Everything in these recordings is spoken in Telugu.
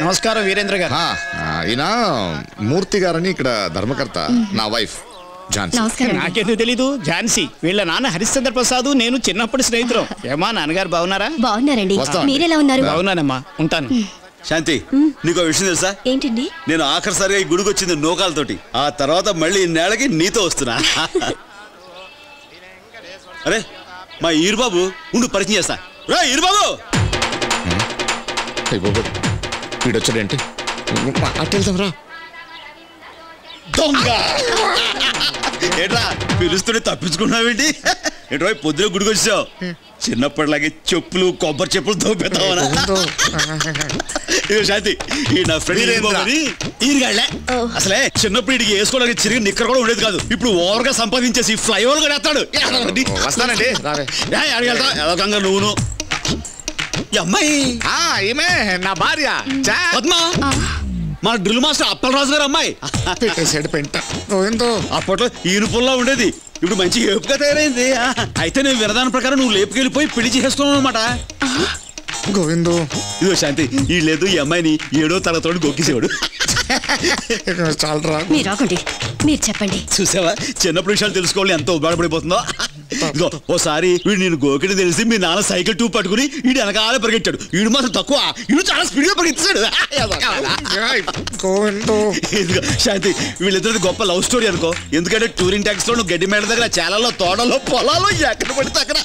నమస్కారం వీరేంద్ర గారు. ఈయన మూర్తి గారని ఇక్కడ ధర్మకర్త, నా వైఫ్ ఝాన్సీ. నాకెందుకు తెలీదు? ఝాన్సీ వీళ్ళ నాన్న హరిశ్చంద్ర ప్రసాద్, నేను చిన్నప్పుడు స్నేహితులం. ఏమా నాన్నగారు బాగున్నారా? బాగున్నారండి. మీరెలా ఉన్నారు? బాగున్నానమ్మా, ఉంటాను. శాంతి, నీకు విషయం తెలుసా? ఏంటండి? నేను ఆఖరిసారిగా ఈ గుడికి వచ్చింది నూకాలతోటి. ఆ తర్వాత మళ్ళీ ఇన్నేళ్ళకి నీతో వస్తున్నా. అరే మా ఈరుబాబు ఉండు, పరిచయం చేస్తా. రా ఈరుబాబు. వీడొచ్చాడేంటి? అట్టెళ్తాం. దొంగ ఏట్రా పిలుస్తుంటే తప్పించుకున్నావేంటి? ఏంటో పొద్దున గుడికి వచ్చావు. చిన్నప్పటిలాగే చెప్పులు, కొబ్బరి చెప్పులు తోపేద్దామనా? శాంతి, ఈ నా ఫ్రెండ్ ఈరుగాళ్లే. అసలే చిన్నప్పుడు ఇడికి వేసుకోవడానికి చిరిగి నిక్కర కూడా ఉండేది కాదు. ఇప్పుడు ఓవర్ గా సంపాదించేసి ఫ్లైఓవర్ కూడా వేస్తాడు. వస్తానండి. అడిగెళ్తా ఎదకంగా నువ్వును. ఈ అమ్మాయి ఈమె నా భార్య పద్మ, మన డ్రిల్ మాస్టర్ అప్పలరాజు గారు అమ్మాయి. అప్పట్లో ఈనుపుల్లా ఉండేది, ఇప్పుడు మంచి ఏపుగా తయారైంది. అయితే నేను విరదాని ప్రకారం నువ్వు లేపుకెళ్ళిపోయి పెళ్లి చేసుకున్నావు అనమాట. గోవిందు, ఇదో శాంతి, ఈ లేదు ఈ అమ్మాయిని 7వ తరగతిలో గొక్కిసేవాడు. మీరు చెప్పండి. చూసావా, చిన్నప్పుడు విషయాలు తెలుసుకోవాలి ఎంత ఉపయోగపడిపోతుందో. ఇదిగో ఓసారి వీడు నేను గోకిని తెలిసి మీ నాన్న సైకిల్ టూ పట్టుకుని వీడు వెనకాల పరిగెట్టాడు. వీడు మాత్రం తక్కువ, వీడు చాలా స్పీడ్ గా పరిగెత్తాడు. ఇదిగో శాంతి, వీళ్ళిద్దరిది గొప్ప లవ్ స్టోరీ అనుకో. ఎందుకంటే టూరింగ్ ట్యాక్స్ లో గడ్డి మేడ దగ్గర, చాలలో, తోటలో, పొలాలో ఎక్కడ పడితే అక్కడ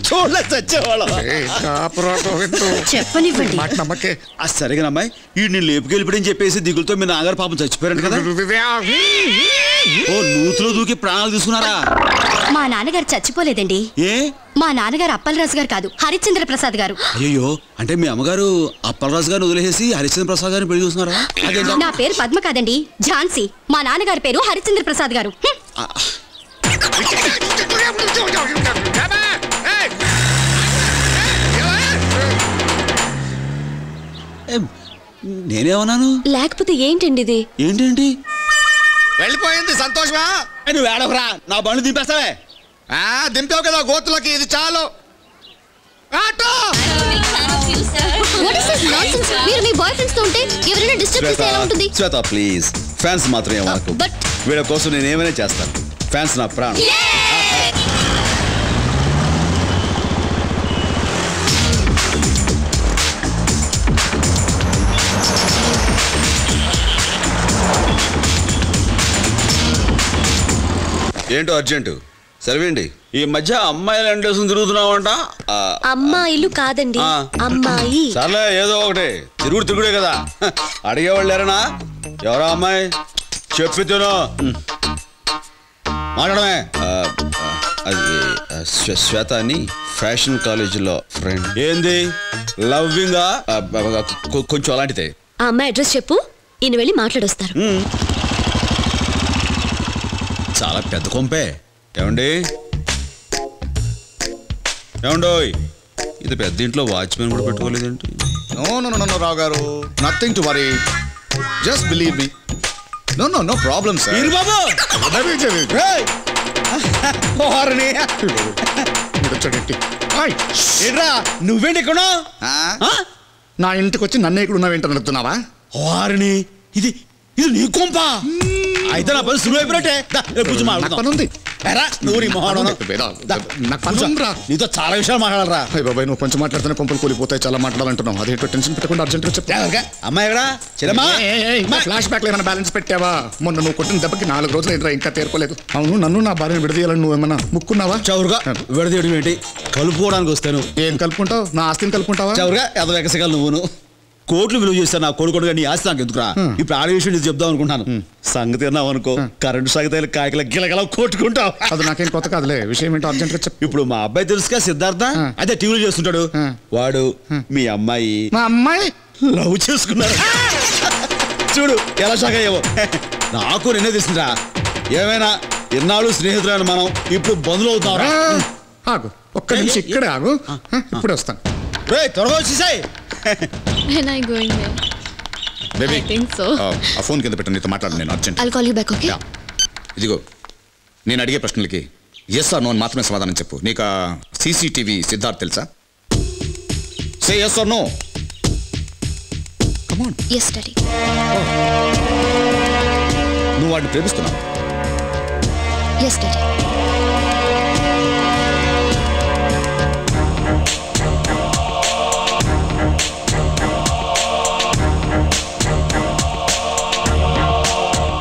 చూడలేదు చచ్చేవాళ్ళం. చెప్పనివ్వండి. సరేగా అమ్మాయి, వీడు నేను లేపుకెళ్ళిపోయని చెప్పేసి దిగులతో మీ నాన్నగారు పాపం చచ్చిపోయారు కదా. ఓ నూతులో దూకి ప్రాణాలు తీసుకున్నారా? మా నాన్నగారు చచ్చిపోలేదండి. ఏ? మా నాన్నగారు అప్పలరాజు గారు కాదు, హరిశ్చంద్ర ప్రసాద్ గారు. అయ్యో, అంటే మీ అమ్మగారు అప్పలరాజు గారిని వదిలేసి హరిశ్చంద్ర ప్రసాద్ గారిని పెళ్లి చూస్తున్నారా? నా పేరు పద్మ కాదండి, ఝాన్సీ. మా నాన్నగారి పేరు హరిశ్చంద్ర ప్రసాద్ గారు. నేనేమన్నాను? లేకపోతే ఏంటండి ఇది? ఏంటండి? వెళ్ళిపోయింది. సంతోషమా? నువ్వు వేడవరా, నా బండి దింపేస్తావే. దింపావు కదా గోతులకి, ఇది చాలు. శ్వేత ప్లీజ్, ఫ్యాన్స్ మాత్రమే మాకు. వీళ్ళ కోసం నేను ఏమైనా చేస్తాను. ఫ్యాన్స్ నా ప్రాణం. ఏంటో అర్జెంటు సెలవేండి. ఈ మధ్య అమ్మాయిలు ఎండేసుకుని తిరుగుతున్నావంట. అమ్మాయిలు కాదండి, అమ్మాయి. సర్లే, ఏదో ఒకటి తిరుగుడే కదా. అడిగేవాళ్ళు లేరనా? ఎవరా అమ్మాయి? చెప్పి తిను. మాట్లాడమే. అది శ్వేత అని ఫ్యాషన్ కాలేజీలో ఫ్రెండ్. ఏంది లవ్వింగా? కొంచెం అలాంటిదే. ఆ అమ్మాయి అడ్రస్ చెప్పు, ఈయన వెళ్ళి మాట్లాడొస్తారు. చాలా పెద్ద కొంపే. ఏమండి ఏమండోయ్, ఇది పెద్ద ఇంట్లో వాచ్మెన్ కూడా పెట్టుకోలేదేంటి? No Rao garu, nothing to worry, just believe me. No problem sir. నువ్వేంటి ఇక్కడ? నా ఇంటికి వచ్చి నన్ను ఇక్కడ ఉన్నావేంటని అడుగుతున్నావా? వారిని, ఇది ఇది నీ కొంప. అయితే నా పని సులువు అయిపోయినట్టే. నీతో చాలా విషయాలు మాట్లాడరా. బాబాయ్, నువ్వు కొంచెం మాట్లాడుతున్నా కొంపలు కూలిపోతాయి. చాలా మాట్లాడాలంటున్నావు. అదేంటో టెన్షన్ పెట్టకుండా అర్జెంట్గా చెప్తా. అమ్మాయి ఫ్లాష్ బ్యాక్ లో ఏమైనా బ్యాలెన్స్ పెట్టావా? మొన్న నువ్వు కొట్టిన దెబ్బకి 4 రోజులు ఏంట్రా ఇంకా తేరుకోలేదు. అవును, నన్ను నా భార్యను విడదీయాలని నువ్వు ఏమన్నా ముక్కున్నావా? చౌరుగా విడదీయడం ఏంటి? కలుపుకోవడానికి వస్తాను. ఏం కలుపుకుంటావు? నా ఆస్తిని కలుపుకుంటావా? చౌరుగా ఎద వెకసగాలు నువ్వును. కోట్లు విలువ చేస్తాను నా కొడుకు. నీ ఆస్తి నాకు ఎందుకురా? ఇప్పుడు ఆడే విషయం నేను చెప్దాం అనుకుంటాను. సంగతి అన్నావు అనుకో, కరెంటు సాగితే కాయకల గిలగల కొట్టుకుంటావు. అది నాకేం కొత్త కాదులే. విషయం ఏంటో అర్జెంట్ గా చెప్పు. ఇప్పుడు మా అబ్బాయి తెలుసుగా, సిద్ధార్థ, అదే టీవీలో చేస్తుంటాడు. వాడు మీ అమ్మాయి మా అమ్మాయి లవ్ చేసుకున్నారు. చూడు ఎలా షాక్ అయ్యావో. నాకు నిన్నే తెలిసిందిరా. ఏమైనా ఇన్నాళ్ళు స్నేహితులైన మనం ఇప్పుడు బంధువులు అవుతారా? ఆగు, ఒక్క నిమిషం ఇక్కడే ఆగు, ఇప్పుడు వస్తాను. త్వరగా వచ్చేసాయి. When I going there? Baby, I think so. ఆ ఫోన్ కింద పెట్టు, నీతో మాట్లాడు నేను urgent. I'll call you back, okay? ఇదిగో, నేను అడిగే ప్రశ్నలకి ఎస్ ఆర్ నో అని మాత్రమే సమాధానం చెప్పు. నీకు CCTV సిద్ధార్థ్ తెలుసా? Say yes or no. Come on. Yes daddy. నువ్వు వాడిని ప్రేమిస్తున్నావు? Yes daddy.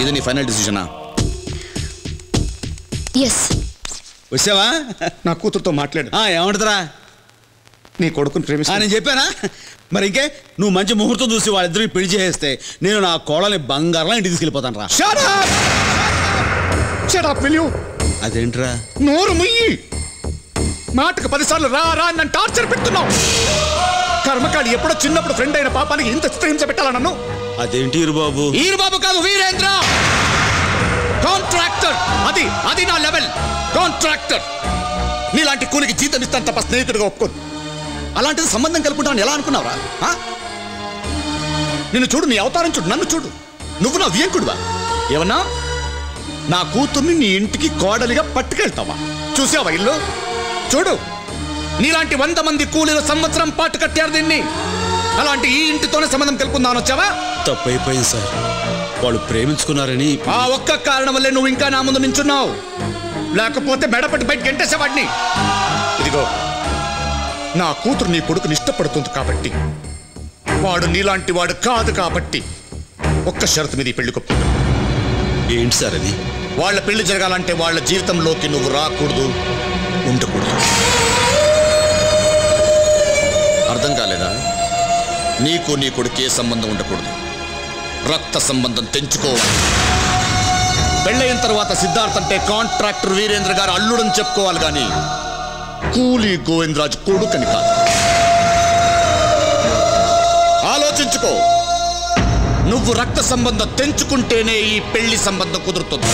ఇది నీ ఫైనల్ డిసిజనా? ఎస్. వచ్చావా? నా కూతురుతో మాట్లాడు. ఏమంటరా? నీ కొడుకుని ప్రేమిస్తా. నేను చెప్పానా? మరి ఇంకే నువ్వు మంచి ముహూర్తం చూసి వాళ్ళిద్దరికి పెళ్లి చేస్తే నేను నా కోడల్ని బంగారంలో ఇంటికి తీసుకెళ్ళిపోతాను రా. అదేంట్రా? నోరు ముయ్యి. మాటకు 10 సార్లు రా రా నన్ను టార్చర్ పెడుతున్నావు. కర్మకాడి ఎప్పుడో చిన్నప్పుడు ఫ్రెండ్ అయిన పాపానికి ఇంత హింస పెట్టాలా నన్ను? అదేంటి బాబు? బాబు కాదు, వీరేంద్ర కాంట్రాక్టర్. అది నా లెవెల్. కాంట్రాక్టర్. నీలాంటి కూలికి జీతం ఇస్తాను తప్ప స్నేహితుడిగా ఒప్పుకోను. అలాంటిది సంబంధం కలుపుకుంటాను ఎలా అనుకున్నావురా? నిన్ను చూడు, నీ అవతారం చూడు, నన్ను చూడు. నువ్వు నా వియంకుడువా? ఏమన్నా నా కూతుర్ని నీ ఇంటికి కోడలిగా పట్టుకెళ్తావా? చూసావా ఇల్లు? చూడు, నీలాంటి 100 మంది కూలీల సంవత్సరం పాటు కట్టారు దీన్ని. అలాంటి ఈ ఇంటితోనే సంబంధం కలుపుకుందామని వచ్చావా? తప్పైపోయింది సార్. వాళ్ళు ప్రేమించుకున్నారని ఆ ఒక్క కారణం వల్లే నువ్వు ఇంకా నా ముందు నించున్నావు. లేకపోతే మెడపట్టి బయట గంటేసేవాడిని. ఇదిగో, నా కూతురు నీ కొడుకుని ఇష్టపడుతుంది కాబట్టి, వాడు నీలాంటి వాడు కాదు కాబట్టి ఒక్క షరతు మీద ఈ పెళ్లి కొప్పు. ఏంటి సార్ అది? వాళ్ళ పెళ్లి జరగాలంటే వాళ్ళ జీవితంలోకి నువ్వు రాకూడదు, ఉండకూడదు. అర్థం కాలేదా? నీకు నీ కొడుకు ఏ సంబంధం ఉండకూడదు. రక్త సంబంధం తెంచుకోవాలి. పెళ్ళయిన తర్వాత సిద్ధార్థ్ అంటే కాంట్రాక్టర్ వీరేంద్ర గారు అల్లుడని చెప్పుకోవాలి కానీ కూలీ గోవిందరాజు కొడుకని కాదు. ఆలోచించుకో. నువ్వు రక్త సంబంధం తెంచుకుంటేనే ఈ పెళ్లి సంబంధం కుదురుతుంది.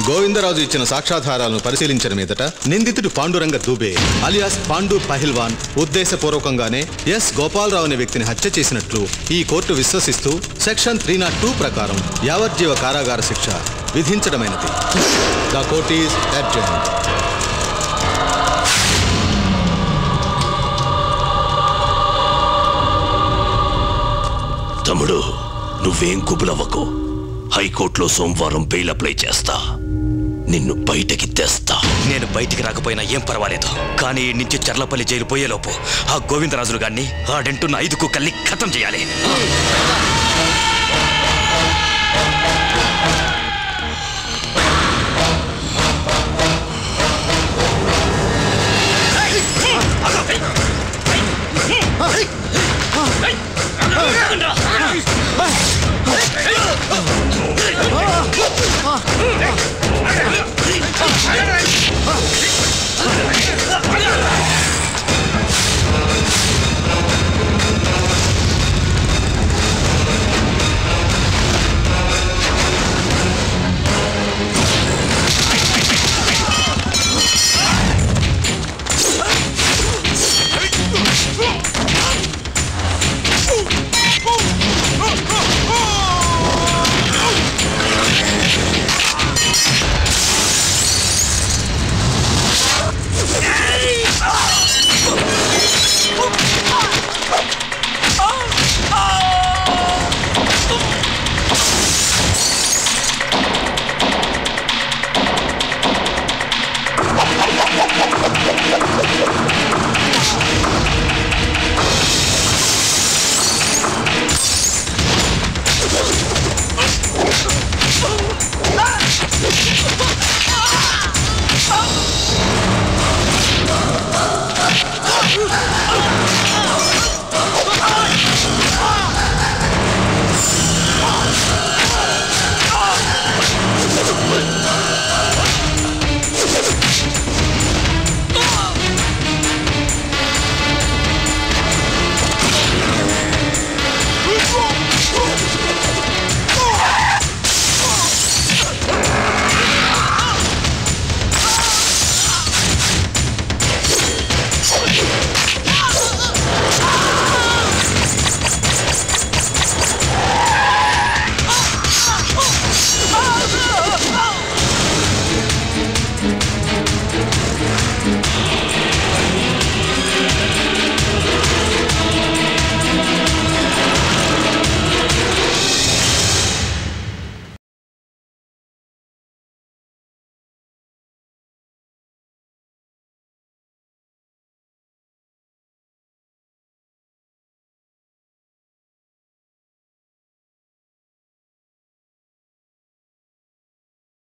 గోవిందరాజు ఇచ్చిన సాక్ష్యాధారాలను పరిశీలించిన మీదట నిందితుడు పాండురంగ దూబే అలియాస్ పాండు పహిల్వాన్ ఉద్దేశపూర్వకంగానే ఎస్ గోపాలరావు అనే వ్యక్తిని హత్య చేసినట్లు ఈ కోర్టు విశ్వసిస్తూ సెక్షన్ 302 ప్రకారం యావజ్జీవ కారాగార శిక్ష విధించడమైనది. The court is adjourned. తమ్ముడు, నువ్వేం కుబులవ్వకు. హైకోర్టులో సోమవారం బెయిల్ అప్లై చేస్తా. నిన్ను బయటకి తెస్తా. నేను బయటికి రాకపోయినా ఏం పర్వాలేదు, కానీ ఈ నుంచి చర్లపల్లి జైలు పోయేలోపు ఆ గోవిందరాజులు గారిని ఆడంటున్న 5 కుక్కల్ని ఖతం చేయాలి.